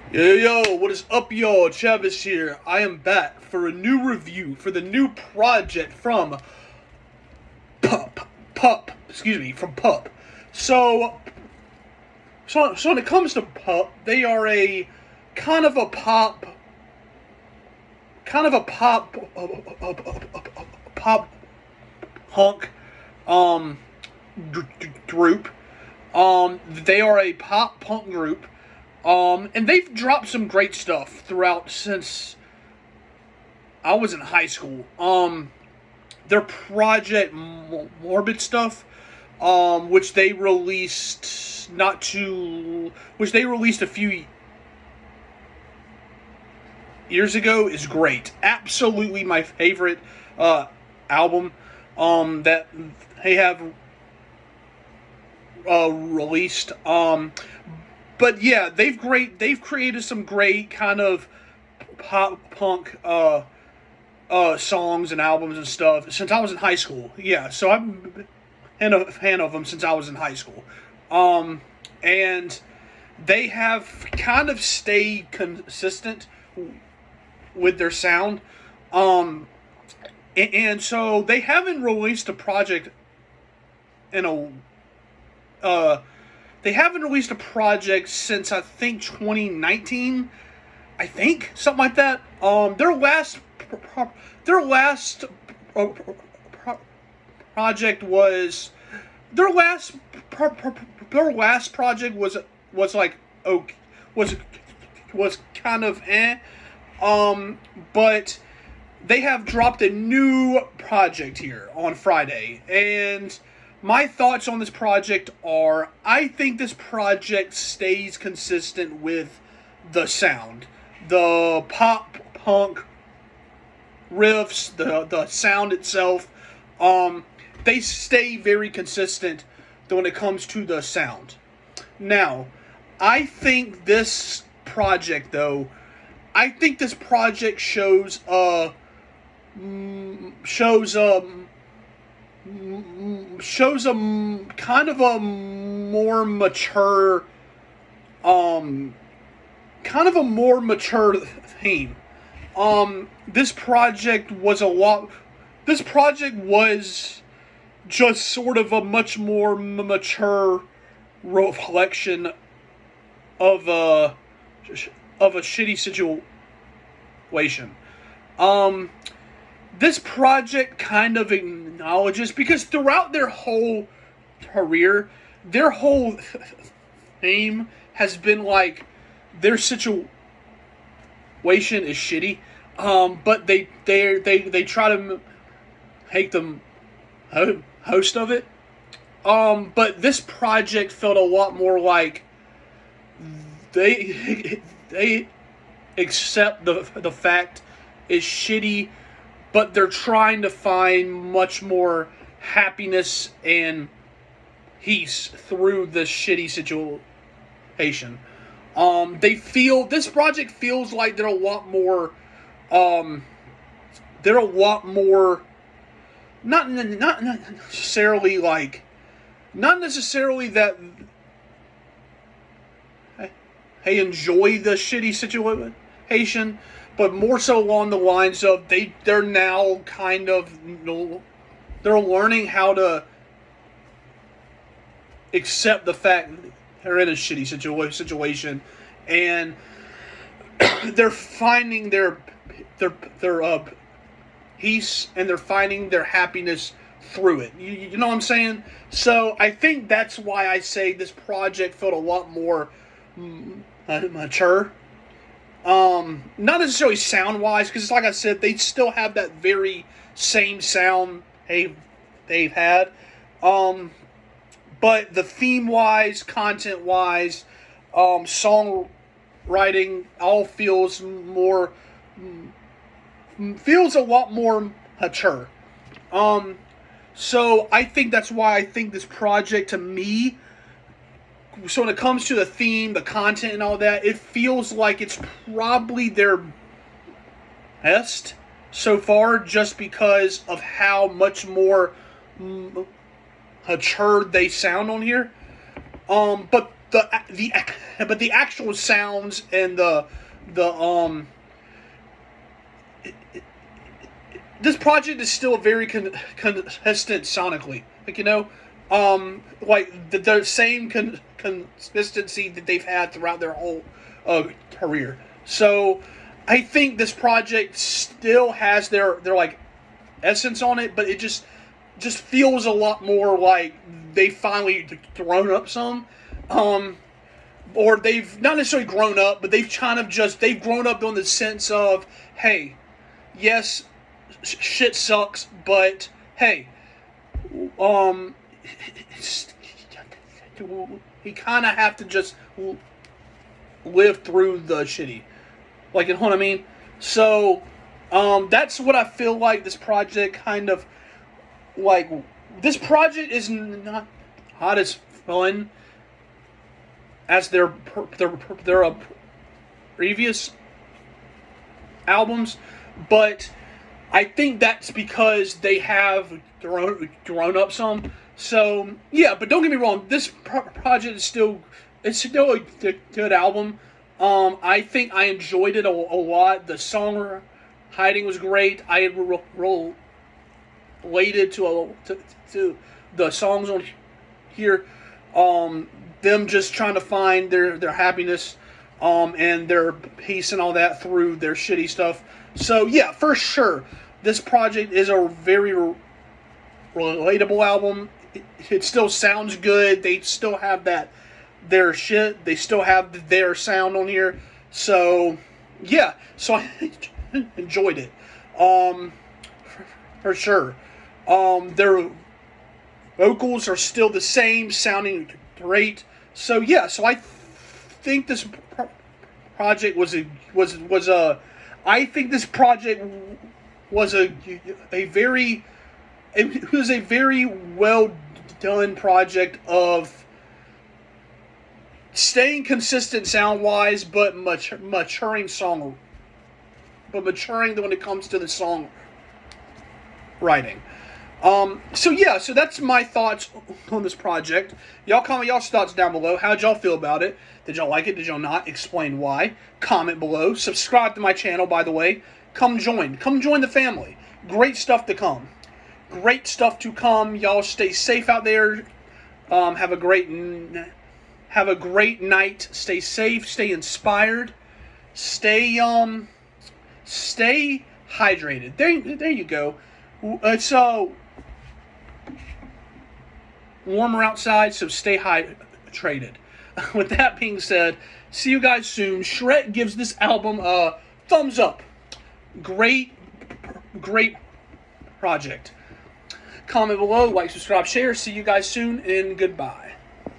Yo, what is up, y'all? Travis here. I am back for a new review for the new project from from Pup. So, so when it comes to Pup, they are a kind of a pop, kind of a pop, pop punk, um, group. They are a pop punk group. And they've dropped some great stuff throughout since I was in high school. Their project Morbid stuff, which they released which they released a few years ago, is great. Absolutely my favorite album that they have released. But yeah, they've created some great kind of pop punk songs and albums and stuff since I was in high school. Yeah, so I've been a fan of them since I was in high school. And they have kind of stayed consistent with their sound. And so they haven't released a project in a they haven't released a project since I think 2019. I think something like that. Their last project was their last their last project was like okay, was kind of but they have dropped a new project here on Friday, and my thoughts on this project are, I think this project stays consistent with the sound. The pop punk riffs, the sound itself, they stay very consistent when it comes to the sound. Now, I think this project, though, I think this project shows a kind of a more mature kind of a more mature theme. This project was just sort of a much more mature reflection of a shitty situation. This project kind of acknowledges, because throughout their whole career, their whole theme has been like their situation is shitty, but they try to make them host of it. But this project felt a lot more like they accept the fact it's shitty, but they're trying to find much more happiness and peace through this shitty situation. This project feels like they're a lot more, they're a lot more, not necessarily like, not necessarily that they enjoy the shitty situation, but more so along the lines of they're now kind of, they're learning how to accept the fact they're in a shitty situation, and they're finding their peace, and they're finding their happiness through it. You know what I'm saying? So I think that's why I say this project felt a lot more mature. Not necessarily sound wise, because like I said, they still have that very same sound they've had. But the theme wise, content wise, songwriting all feels a lot more mature. So I think that's why I think this project, to me, so when it comes to the theme, the content, and all that, it feels like it's probably their best so far, just because of how much more mature they sound on here. But the but the actual sounds and the this project is still very consistent sonically. Like, like the same consistency that they've had throughout their whole career. So I think this project still has their like essence on it, but it just feels a lot more like they finally grown up some. Or they've not necessarily grown up, but they've kind of they've grown up in the sense of, hey, yes, shit sucks, but hey, he kind of have to just live through the shitty, like, you know what I mean? So, that's what I feel like this project kind of, like, this project is not as fun as their previous albums, but I think that's because they have grown up some. So yeah, but don't get me wrong, this project is still a good album. I think I enjoyed it a lot. The songwriting was great. I related to the songs on here. Them just trying to find their happiness, and their peace and all that through their shitty stuff. So yeah, for sure, this project is a very relatable album. It still sounds good. They still have their shit. They still have their sound on here. So yeah, so I enjoyed it, for sure. Their vocals are still the same, sounding great. So yeah, so I think this project was I think this project was a very well done project of staying consistent sound wise, but maturing when it comes to the song writing. So yeah, so that's my thoughts on this project. Y'all comment y'all's thoughts down below. How'd y'all feel about it? Did y'all like it? Did y'all not? Explain why. Comment below. Subscribe to my channel, by the way. Come join the family. Great stuff to come. Great stuff to come. Y'all stay safe out there. Have a great night. Stay safe. Stay inspired. Stay hydrated. There you go. It's warmer outside, so stay hydrated. With that being said, see you guys soon. Shrek gives this album a thumbs up. Great project. Comment below, like, subscribe, share. See you guys soon, and goodbye.